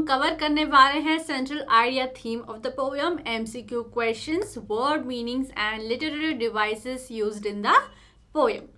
Cover करने वाले हैं central idea theme of the poem, MCQ questions, word meanings and literary devices used in the poem.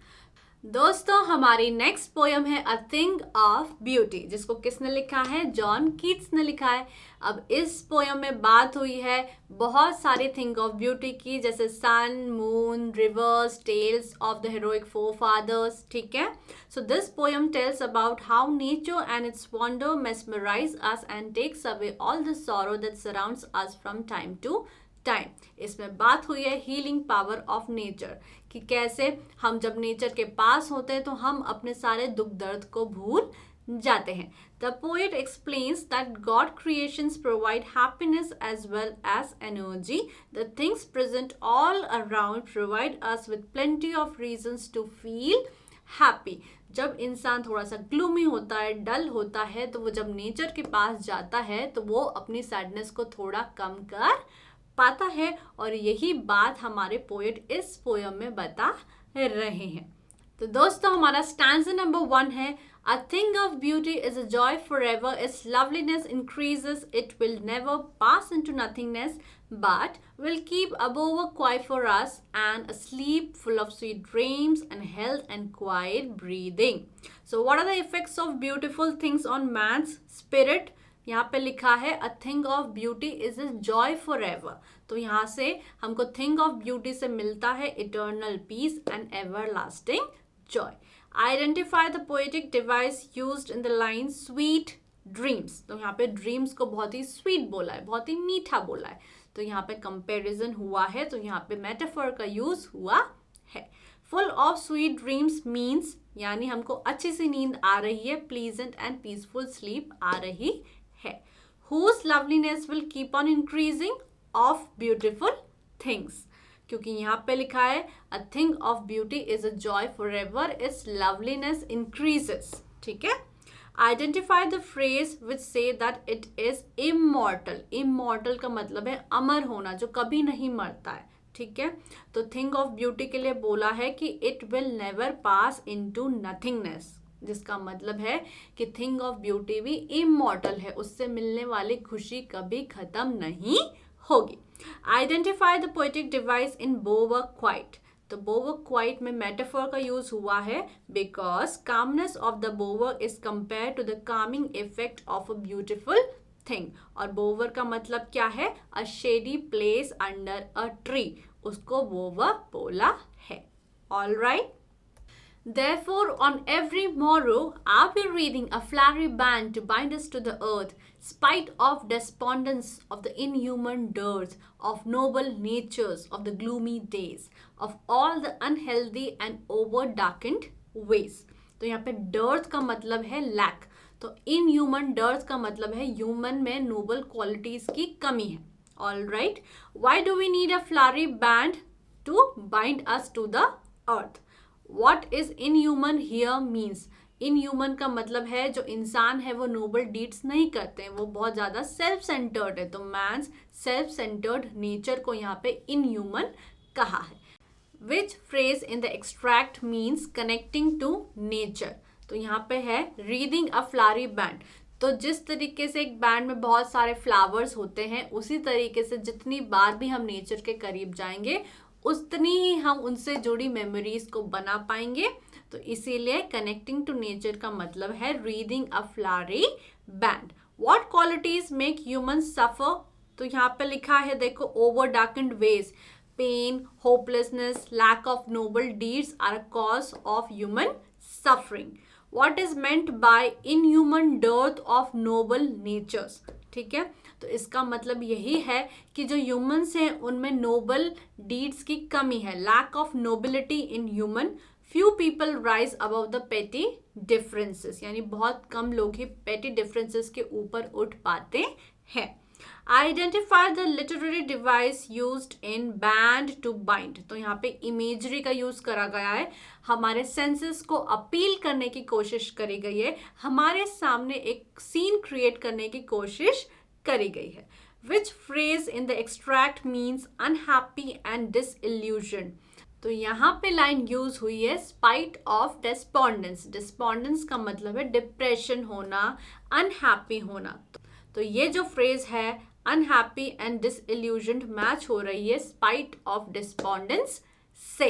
दोस्तों, हमारी next poem है a thing of beauty, जिसको किसने लिखा है? जॉन कीट्स ने लिखा है। अब इस पोएम में बात हुई है बहुत सारी थिंग ऑफ ब्यूटी की, जैसे sun, moon, rivers, tales of the heroic forefathers. ठीक है, so this poem tells about how nature and its wonder mesmerize us and takes away all the sorrow that surrounds us from time to time. इसमें बात हुई है healing power of nature, कि कैसे हम जब नेचर के पास होते हैं तो हम अपने सारे दुख दर्द को भूल जाते हैं। The poet explains that God creations provide happiness as well as energy. The things present all around provide us with plenty of reasons to feel happy. जब इंसान थोड़ा सा ग्लूमी होता है, डल होता है, तो वो जब नेचर के पास जाता है तो वो अपनी सैडनेस को थोड़ा कम कर पाता है, और यही बात हमारे पोएट इस पोएम में बता रहे हैं। तो दोस्तों, हमारा स्टैंजा नंबर 1 है a thing of beauty is a joy for ever, it's loveliness increases, it will never pass into nothingness but will keep above a quiet for us and a sleep full of sweet dreams and health and quiet breathing. So what are the effects of beautiful things on man's spirit? यहाँ पे लिखा है a thing of beauty is a joy for ever. तो यहाँ से हमको thing of beauty से मिलता है eternal peace and ever lasting Joy. Identify the poetic device used in the line sweet dreams. तो यहाँ पे ड्रीम्स को बहुत ही स्वीट बोला है, बहुत ही मीठा बोला है, तो यहाँ पे कंपैरिजन हुआ है, तो यहाँ पे मेटाफर का यूज हुआ है। Full of sweet dreams means यानी हमको अच्छी सी नींद आ रही है, प्लीजेंट एंड पीसफुल स्लीप आ रही है। Whose loveliness will keep on increasing? Of beautiful things, क्योंकि यहाँ पे लिखा है a thing of beauty is a joy forever, its loveliness increases। ठीक है, identify the phrase which say that it is immortal. Immortal का मतलब है अमर होना, जो कभी नहीं मरता है। ठीक है, तो थिंग ऑफ ब्यूटी के लिए बोला है कि it will never pass into nothingness, जिसका मतलब है कि थिंग ऑफ ब्यूटी भी इमॉर्टल है, उससे मिलने वाली खुशी कभी खत्म नहीं होगी। Identify the poetic device in bower quiet. तो बोवर्क क्वाइट में मेटाफर का यूज हुआ है, because calmness of the bower is compare to the calming effect of a beautiful thing. और बोवर्क का मतलब क्या है? A shady place under a tree, उसको बोवर्क बोला है। All right, therefore on every morrow I'll be reading a flowery band to bind us to the earth, spite of despondence of the inhuman dearth of noble natures of the gloomy days, of all the unhealthy and over darkened ways। तो यहाँ पे dearth का मतलब है lack, तो inhuman dearth का मतलब है human में noble qualities की कमी है। All right, why do we need a flowery band to bind us to the earth? What is inhuman here means? Inhuman का मतलब है जो इंसान है वो नोबल डीड्स नहीं करते हैं, वो बहुत ज़्यादा सेल्फ सेंटर्ड है, तो मैंस सेल्फ सेंटर्ड नेचर को यहाँ पे इनह्यूमन कहा है। Which phrase in the extract means connecting to nature. तो यहाँ पे है रीडिंग अ फ्लावरी बैंड। तो जिस तरीके से एक बैंड में बहुत सारे फ्लावर्स होते हैं, उसी तरीके से जितनी बार भी हम नेचर के करीब जाएंगे उतनी ही हम उनसे जुड़ी मेमोरीज को बना पाएंगे। तो इसीलिए कनेक्टिंग टू नेचर का मतलब है reading a flowery band. What qualities make human suffer? तो यहाँ पे लिखा है, देखो, over darkened ways, pain, hopelessness, lack of noble deeds are a cause of human suffering. What is meant by inhuman dearth of noble natures? ठीक है, तो इसका मतलब यही है कि जो ह्यूमंस हैं उनमें नोबल डीड्स की कमी है, lack of nobility in human. Few people rise above the petty differences, यानी बहुत कम लोग ही पेटी डिफरेंसेस के ऊपर उठ पाते हैं। Identify the literary device used in band to bind. तो यहाँ पे इमेजरी का यूज करा गया है, हमारे सेंसेस को अपील करने की कोशिश करी गई है, हमारे सामने एक सीन क्रिएट करने की कोशिश करी गई है। Which phrase in the extract means unhappy and disillusion. तो यहाँ पे लाइन यूज हुई है स्पाइट ऑफ डेस्पॉन्डेंस। डिस्पॉन्डेंस का मतलब है डिप्रेशन होना, अनहैप्पी होना। तो तो ये जो फ्रेज है अनहैप्पी एंड डिसइल्यूजन्ड मैच हो रही है स्पाइट ऑफ डिस्पोंडेंस से।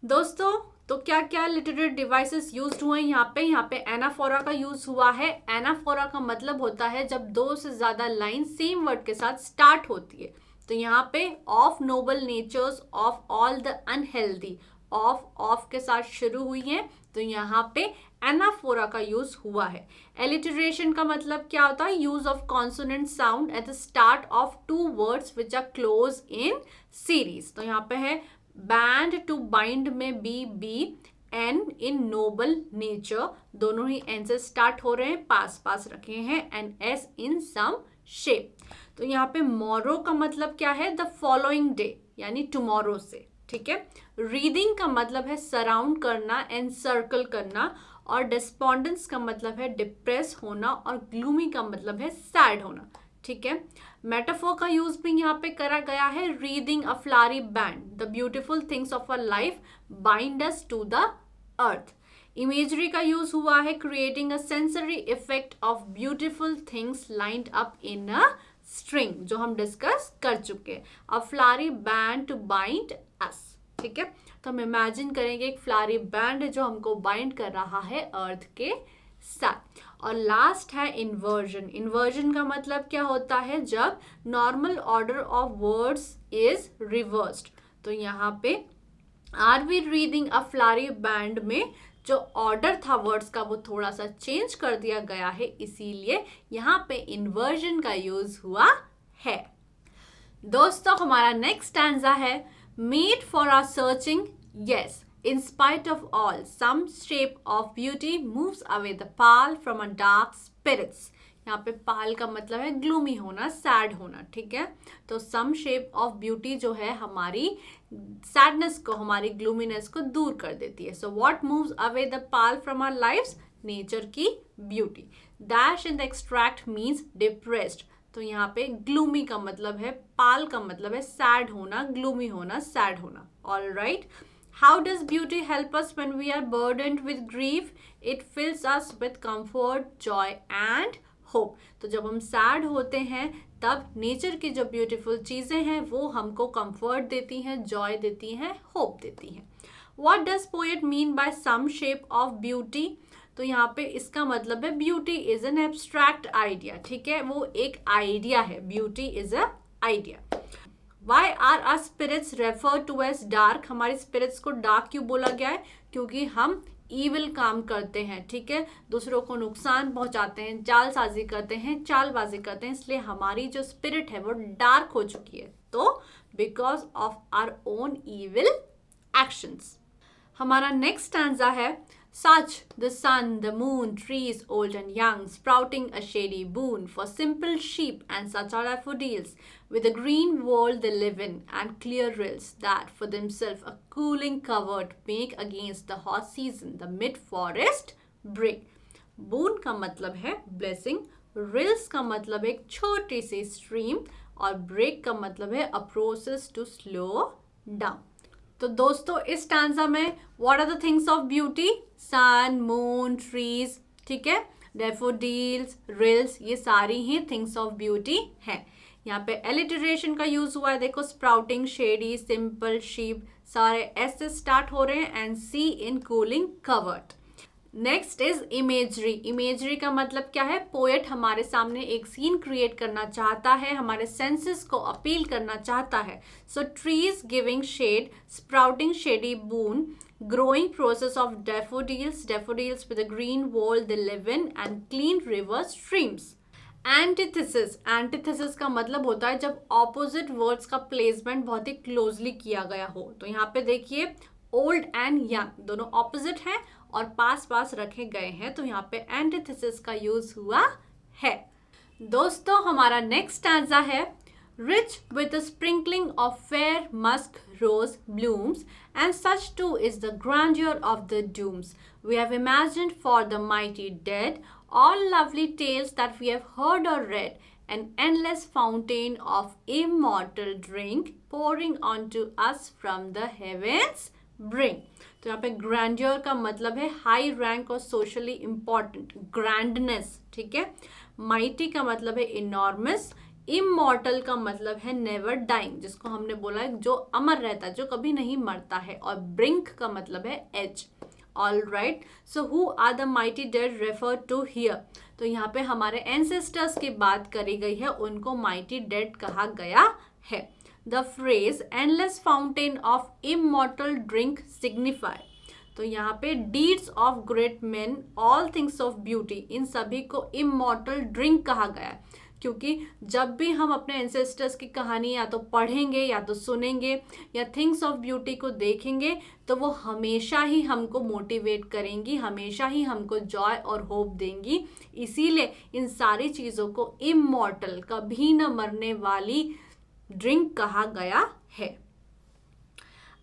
दोस्तों तो क्या क्या लिटरेरी डिवाइसेस यूज्ड हुए यहाँ पे एनाफोरा का यूज हुआ है। एनाफोरा का मतलब होता है जब दो से ज्यादा लाइन सेम वर्ड के साथ स्टार्ट होती है। तो यहाँ पे of noble natures of all the unhealthy, of के साथ शुरू हुई है, तो यहाँ पे एनाफोरा का यूज हुआ है। एलिटरेशन का मतलब क्या होता है? Use of consonant sound at the start of two words which are close in series. तो यहाँ पे है बैंड टू बाइंड में B N in noble nature, दोनों ही एन से स्टार्ट हो रहे हैं, पास पास रखे हैं, and S in some shape. तो यहाँ पे मोरो का मतलब क्या है? द फॉलोइंग डे, यानी टुमारो से, ठीक है। रीडिंग का मतलब है सराउंड करना, एनसर्कल करना, और डिस्पोंडेंस का मतलब है डिप्रेस होना, और ग्लूमी का मतलब है सैड होना, ठीक है। मेटाफोर का यूज भी यहाँ पे करा गया है। Reading a flowery band, the beautiful things of our life bind us to the earth. Imagery का यूज हुआ है creating a sensory effect of beautiful things lined up in a string, जो हम डिस्कस कर चुके हैं। A flowery band to bind us, ठीक है। तो हम इमेजिन करेंगे एक फ्लावरी बैंड जो हमको बाइंड कर रहा है अर्थ के साथ। और लास्ट है इन्वर्जन। इन्वर्जन का मतलब क्या होता है? जब normal order of words is reversed. तो यहाँ पे are we reading a flowery band में जो ऑर्डर था वर्ड्स का वो थोड़ा सा चेंज कर दिया गया है, इसीलिए यहाँ पे इन्वर्जन का यूज हुआ है। दोस्तों हमारा नेक्स्ट स्टैंजा है made for our searching, yes in spite of all some shape of beauty moves away the pall from a dark spirits। यहाँ पे पाल का मतलब है ग्लूमी होना, सैड होना, ठीक है। तो सम शेप ऑफ ब्यूटी जो है हमारी सैडनेस को, हमारी ग्लूमीनेस को दूर कर देती है। So what moves away the pall from our lives? Nature की ब्यूटी। Dash in the extract means depressed. तो यहाँ पे ग्लूमी का मतलब है, पाल का मतलब है सैड होना, ग्लूमी होना, सैड होना। All right. How does beauty help us when we are burdened with grief? It fills us with comfort, joy and hope। तो जब हम सैड होते हैं तब नेचर की जो ब्यूटीफुल चीज़ें हैं वो हमको कंफर्ट देती हैं, जॉय देती हैं, होप देती हैं। What does poet mean by some shape of beauty? तो यहाँ पे इसका मतलब है beauty is an abstract idea, ठीक है। वो एक आइडिया है, beauty is a idea. Why are our spirits referred to as dark? हमारे स्पिरिट्स को डार्क क्यों बोला गया है? क्योंकि हम ईविल काम करते हैं, ठीक है, दूसरों को नुकसान पहुंचाते हैं, जालसाजी करते हैं, चालबाजी करते हैं, इसलिए हमारी जो स्पिरिट है वो डार्क हो चुकी है। तो because of our own evil actions. हमारा नेक्स्ट स्टैंजा है Such the sun, the moon, trees old and young, sprouting a shady boon for simple sheep, and such are daffodils, with a green world they live in, and clear rills that for themselves a cooling covert make against the hot season the mid-forest bring। boon का मतलब है blessing, rills का मतलब एक छोटी सी stream, और break का मतलब है a process to slow down। तो दोस्तों इस स्टैंजा में what are the things of beauty? Sun, moon, trees, ठीक है, डैफोडिल्स, रिल्स, ये सारी ही थिंग्स ऑफ ब्यूटी हैं। यहाँ पे एलिटरेशन का यूज हुआ है, देखो स्प्राउटिंग, शेडी, सिंपल, शीप, सारे एस से स्टार्ट हो रहे हैं, and C in cooling covered. Next is imagery. Imagery का मतलब क्या है? पोएट हमारे सामने एक सीन क्रिएट करना चाहता है, हमारे सेंसेस को अपील करना चाहता है। So trees giving shade, sprouting shady boon, growing process of daffodils, daffodils with a green world they live in, and clean river streams. Antithesis, antithesis का मतलब होता है जब ऑपोजिट वर्ड्स का प्लेसमेंट बहुत ही क्लोजली किया गया हो। तो यहाँ पे देखिए ओल्ड एंड यंग दोनों ऑपोजिट हैं और पास पास रखे गए हैं, तो यहाँ पे एंटीथेसिस का यूज हुआ है। दोस्तों हमारा नेक्स्ट स्टैंजा है rich with a sprinkling of fair musk rose blooms, and such too is the grandeur of the dooms we have imagined for the mighty dead, all lovely tales that we have heard or read, an endless fountain of immortal drink pouring onto us from the heavens bring। तो यहाँ पे grandeur का मतलब है high rank और socially important, grandness, ठीक है। Mighty का मतलब है इनॉर्मस, इमॉर्टल का मतलब है नेवर डाइंग, जिसको हमने बोला है जो अमर रहता है, जो कभी नहीं मरता है, और ब्रिंक का मतलब है edge. All right, so who are the mighty dead refer to here? तो यहाँ पे हमारे एंसेस्टर्स की बात करी गई है, उनको माइटी डेड कहा गया है। The phrase endless fountain of immortal drink signify, तो यहाँ पे deeds of great men, all things of beauty, इन सभी को इमॉर्टल ड्रिंक कहा गया है, क्योंकि जब भी हम अपने एंसेस्टर्स की कहानी या तो पढ़ेंगे या तो सुनेंगे या थिंग्स ऑफ ब्यूटी को देखेंगे, तो वो हमेशा ही हमको मोटिवेट करेंगी, हमेशा ही हमको जॉय और होप देंगी। इसीलिए इन सारी चीज़ों को इमॉर्टल, कभी न मरने वाली ड्रिंक कहा गया है।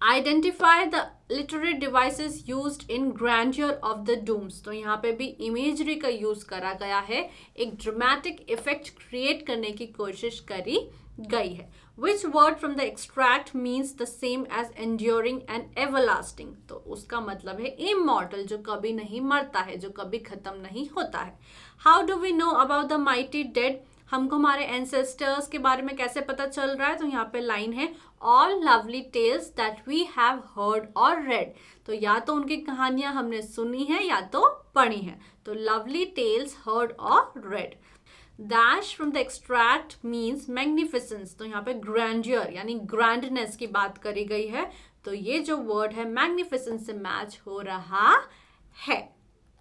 Identify the literary devices used in grandeur of the dooms, तो यहाँ पे भी इमेजरी का यूज करा गया है, एक ड्रामेटिक इफेक्ट क्रिएट करने की कोशिश करी गई है। Which word from the extract means the same as enduring and everlasting, तो उसका मतलब है इमॉर्टल, जो कभी नहीं मरता है, जो कभी खत्म नहीं होता है। How do we know about the mighty dead, हमको हमारे एंसेस्टर्स के बारे में कैसे पता चल रहा है? तो यहाँ पे लाइन है all lovely tales that we have heard और रेड, तो या तो उनकी कहानियां हमने सुनी है या तो पढ़ी है, तो लवली टेल्स हर्ड और red. Dash from the extract means magnificence, तो यहाँ पे ग्रैंडियर यानी ग्रैंडनेस की बात करी गई है, तो ये जो वर्ड है मैग्निफिसेंस से मैच हो रहा है।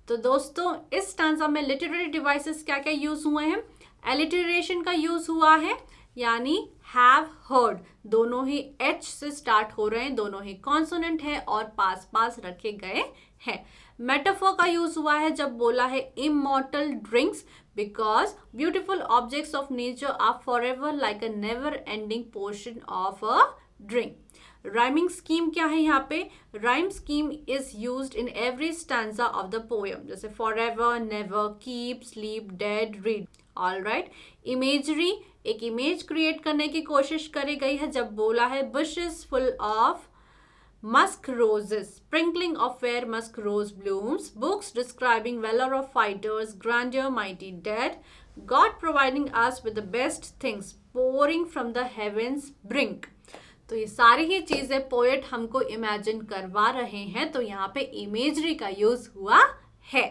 तो दोस्तों इस स्टैंजा में लिटरेरी डिवाइसेस क्या क्या यूज हुए हैं? एलिटरेशन का यूज हुआ है, यानी हैव हर्ड, दोनों ही एच से स्टार्ट हो रहे हैं, दोनों ही कॉन्सोनेंट है और पास पास रखे गए हैं। मेटाफोर का यूज हुआ है जब बोला है immortal drinks, because beautiful objects of nature are forever like a never ending portion of a drink. Rhyming scheme क्या है यहाँ पे? Rhyme scheme is used in every stanza of the poem, जैसे forever, never, keep, sleep, dead, read. All right, imagery, एक image create करने की कोशिश करी गई है जब बोला है bushes full of musk roses, sprinkling of fair musk rose blooms, books describing valor of fighters, grandeur, mighty dead, God providing us with the best things, pouring from the heavens brink। तो ये सारी ही चीजें poet हमको imagine करवा रहे हैं, तो यहाँ पे इमेजरी का यूज हुआ है।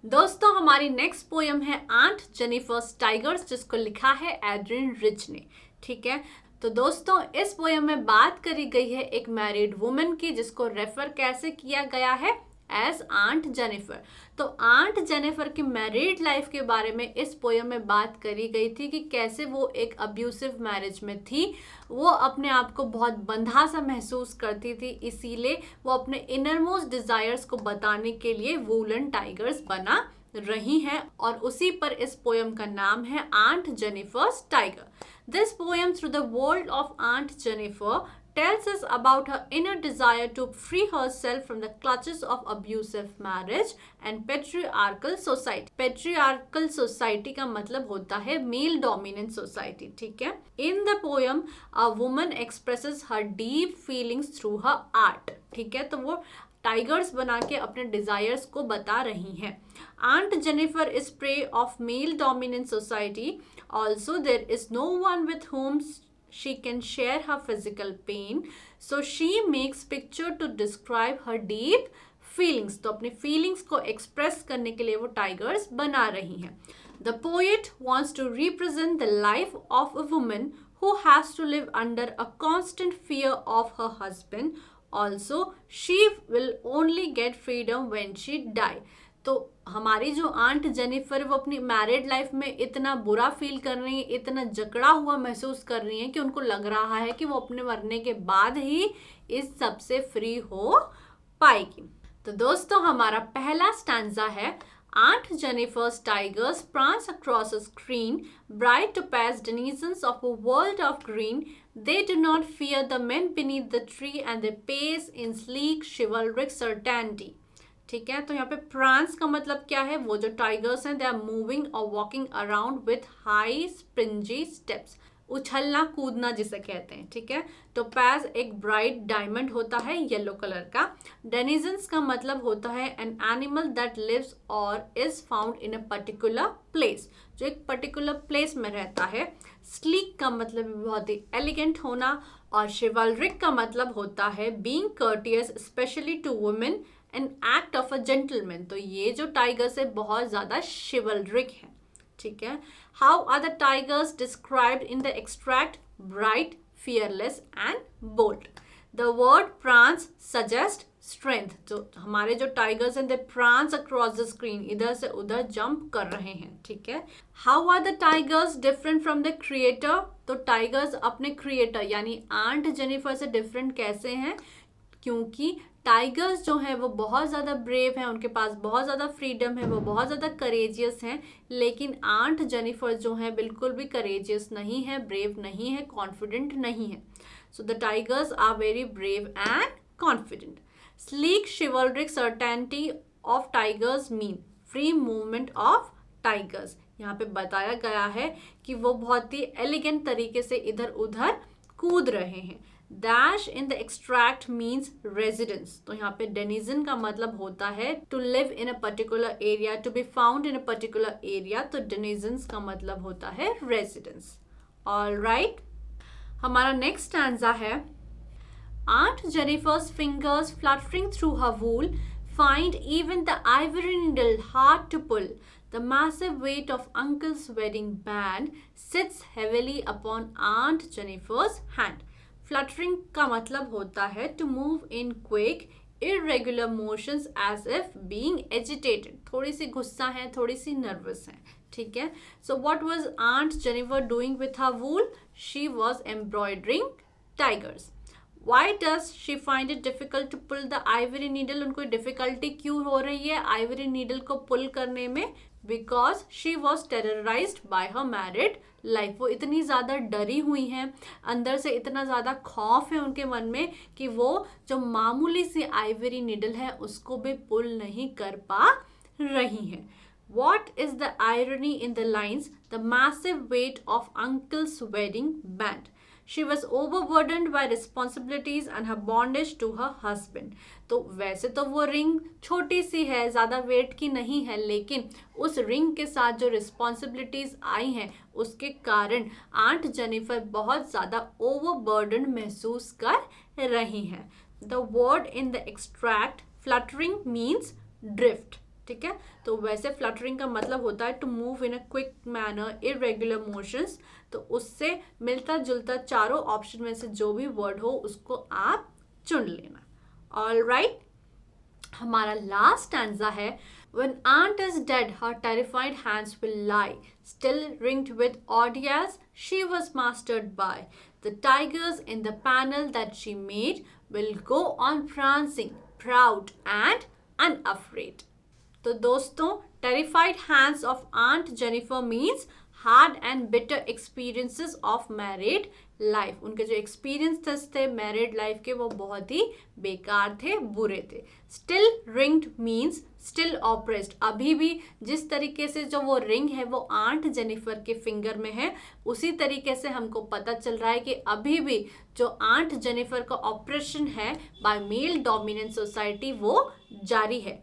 दोस्तों हमारी नेक्स्ट पोयम है आंट जेनिफर्स टाइगर्स, जिसको लिखा है एड्रियन रिच ने। ठीक है, तो दोस्तों इस पोयम में बात करी गई है एक मैरिड वुमन की, जिसको रेफर कैसे किया गया है? As aunt Jennifer. तो आंट जेनिफर की मैरिड लाइफ के बारे में इस पोयम में बात करी गई थी कि कैसे वो एक अब्यूसिव मैरिज में थी, वो अपने आप को बहुत बंधा सा महसूस करती थी, इसीलिए वो अपने इनरमोस्ट डिजायर्स को बताने के लिए वूलन टाइगर्स बना रही हैं, और उसी पर इस पोयम का नाम है aunt Jennifer's tiger. This poem through the world of aunt Jennifer tells us about her inner desire to free herself from the clutches of abusive marriage and patriarchal society। patriarchal society का मतलब होता है male dominant society। ठीक है, in the poem a woman expresses her deep feelings through her art। ठीक है, तो वो टाइगर्स बना के अपने डिजायर्स को बता रही हैं। Aunt Jennifer is prey of male dominant society, also there is no one with whom she can share her physical pain, so she makes picture to describe her deep feelings। तो अपने feelings को express करने के लिए वो tigers बना रही हैं। The poet wants to represent the life of a woman who has to live under a constant fear of her husband, also she will only get freedom when she die। तो हमारी जो aunt Jennifer वो अपनी married life में इतना बुरा feel कर रही है, इतना जकड़ा हुआ महसूस कर रही है कि उनको लग रहा है कि वो अपने मरने के बाद ही इस सब से फ्री हो पाएगी। तो दोस्तों हमारा पहला स्टैंजा है Aunt Jennifer's tigers prance across a screen, bright topaz denizens of a world of green. They do not fear the men beneath the tree and they pace in sleek chivalric certainty। ठीक है, तो यहाँ पे prawns का मतलब क्या है? वो जो टाइगर्स हैं दे आर मूविंग और walking around with high springy steps. उछलना कूदना जिसे कहते हैं, ठीक है। टोपैज एक ब्राइट डायमंड होता है येलो कलर का। डेनिजन्स का मतलब होता है एन एनिमल दैट लिव्स और is found in a particular place, जो एक पर्टिकुलर प्लेस में रहता है। स्लीक का मतलब बहुत ही एलिगेंट होना, और शिवल्रिक का मतलब होता है being courteous specially to women, an act of a gentleman. तो ये जो टाइगर्स है बहुत ज़्यादा शिवल्रिक है, ठीक है। How are the tigers described in the extract? Bright, fearless and bold. The word prance suggests strength. जो हमारे जो टाइगर्स हैं, they prance across the screen, इधर से उधर जंप कर रहे हैं, ठीक है। How are the tigers different from the creator? तो टाइगर्स अपने क्रिएटर यानी आंट जेनिफर से डिफरेंट कैसे हैं? क्योंकि टाइगर्स जो हैं वो बहुत ज़्यादा ब्रेव हैं, उनके पास बहुत ज़्यादा फ्रीडम है, वो बहुत ज़्यादा करेजियस हैं। लेकिन आंट जेनिफर जो हैं बिल्कुल भी करेजियस नहीं है, ब्रेव नहीं है, कॉन्फिडेंट नहीं है। So the tigers are very brave and confident. Sleek chivalric certainty of tigers mean free movement of tigers. यहाँ पे बताया गया है कि वो बहुत ही एलिगेंट तरीके से इधर उधर कूद रहे हैं। Dash in the extract means residence. तो यहाँ पे डेनिजन का मतलब होता है to live in a particular area, to be found in a particular area. तो डेनिजन्स का मतलब होता है रेजिडेंस। ऑलराइट, हमारा नेक्स्ट स्टैंजा है Aunt Jennifer's fingers fluttering through her wool find even the ivory needle hard to pull. The massive weight of Uncle's wedding band sits heavily upon Aunt Jennifer's hand. Fluttering का मतलब होता है to move in quick, irregular motions as if being agitated. थोड़ी सी गुस्सा है, थोड़ी सी nervous है, ठीक है। So what was Aunt Jennifer doing with her wool? She was embroidering tigers. Why does she find it difficult to pull the ivory needle? उनको difficulty क्यों हो रही है आइवरी नीडल को पुल करने में? Because she was terrorized by her married life. वो इतनी ज़्यादा डरी हुई हैं, अंदर से इतना ज़्यादा खौफ है उनके मन में कि वो जो मामूली सी आइवरी नीडल है उसको भी पुल नहीं कर पा रही हैं। What is the irony in the lines? The massive weight of Uncle's wedding band. She was overburdened by responsibilities and her bondage to her husband. तो वैसे तो वो रिंग छोटी सी है, ज़्यादा वेट की नहीं है, लेकिन उस रिंग के साथ जो रिस्पॉन्सिबिलिटीज़ आई हैं उसके कारण आंट जेनिफर बहुत ज़्यादा ओवरबर्डन महसूस कर रही हैं। The word in the extract fluttering means drift, ठीक है। तो वैसे फ्लटरिंग का मतलब होता है to move in a quick manner, irregular motions. तो उससे मिलता जुलता चारों ऑप्शन में से जो भी वर्ड हो उसको आप चुन लेना। ऑलराइट, हमारा लास्ट स्टैंजा है When aunt is dead, her terrified hands will lie, still ringed with ordeals she was mastered by. The tigers in the panel that she made will go on prancing, proud and unafraid. तो दोस्तों, terrified hands of Aunt Jennifer means hard and bitter experiences of married life. उनके जो experiences थे married life के वो बहुत ही बेकार थे, बुरे थे. Still ringed means still oppressed. अभी भी जिस तरीके से जो वो रिंग है वो आंट जेनिफर के फिंगर में है, उसी तरीके से हमको पता चल रहा है कि अभी भी जो आंट जेनिफर का ऑपरेशन है बाय मेल डोमिनेंट सोसाइटी वो जारी है.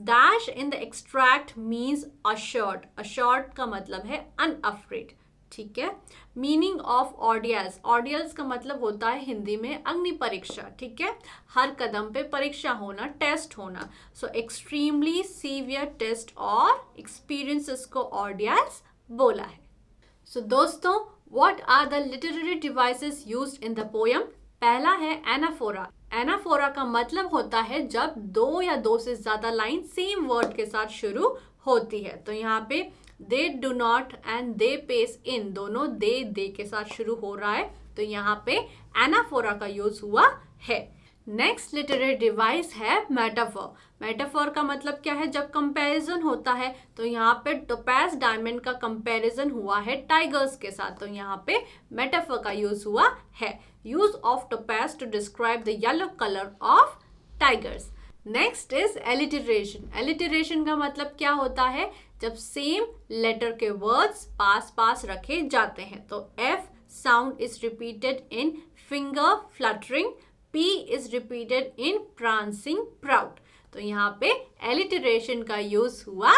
Dash in the extract means assured. Assured का मतलब है unafraid. ठीक है. Meaning of ordeals. Ordeals का मतलब होता है हिंदी में अग्नि परीक्षा. ठीक है. हर कदम पे परीक्षा होना, टेस्ट होना. So extremely severe test और experiences को ordeals बोला है. So दोस्तों, what are the literary devices used in the poem? पहला है एनाफोरा. एनाफोरा का मतलब होता है जब दो या दो से ज्यादा लाइन सेम वर्ड के साथ शुरू होती है. तो यहाँ पे they do not and they pace in दोनों दे के साथ शुरू हो रहा है, तो यहाँ पे एनाफोरा का यूज हुआ है. नेक्स्ट लिटरेरी डिवाइस है मेटाफोर. मेटाफोर का मतलब क्या है? जब कंपैरिजन होता है, तो यहाँ पे टोपैज डायमंड का कंपैरिजन हुआ है टाइगर्स के साथ, तो यहाँ पे मेटाफोर का यूज हुआ है. Use of topaz to describe the yellow colour of tigers. Next is alliteration. Alliteration का मतलब क्या होता है? जब सेम लेटर के वर्ड्स पास पास रखे जाते हैं. तो F sound is repeated in finger fluttering. P is repeated in prancing proud. तो यहाँ पे alliteration का यूज हुआ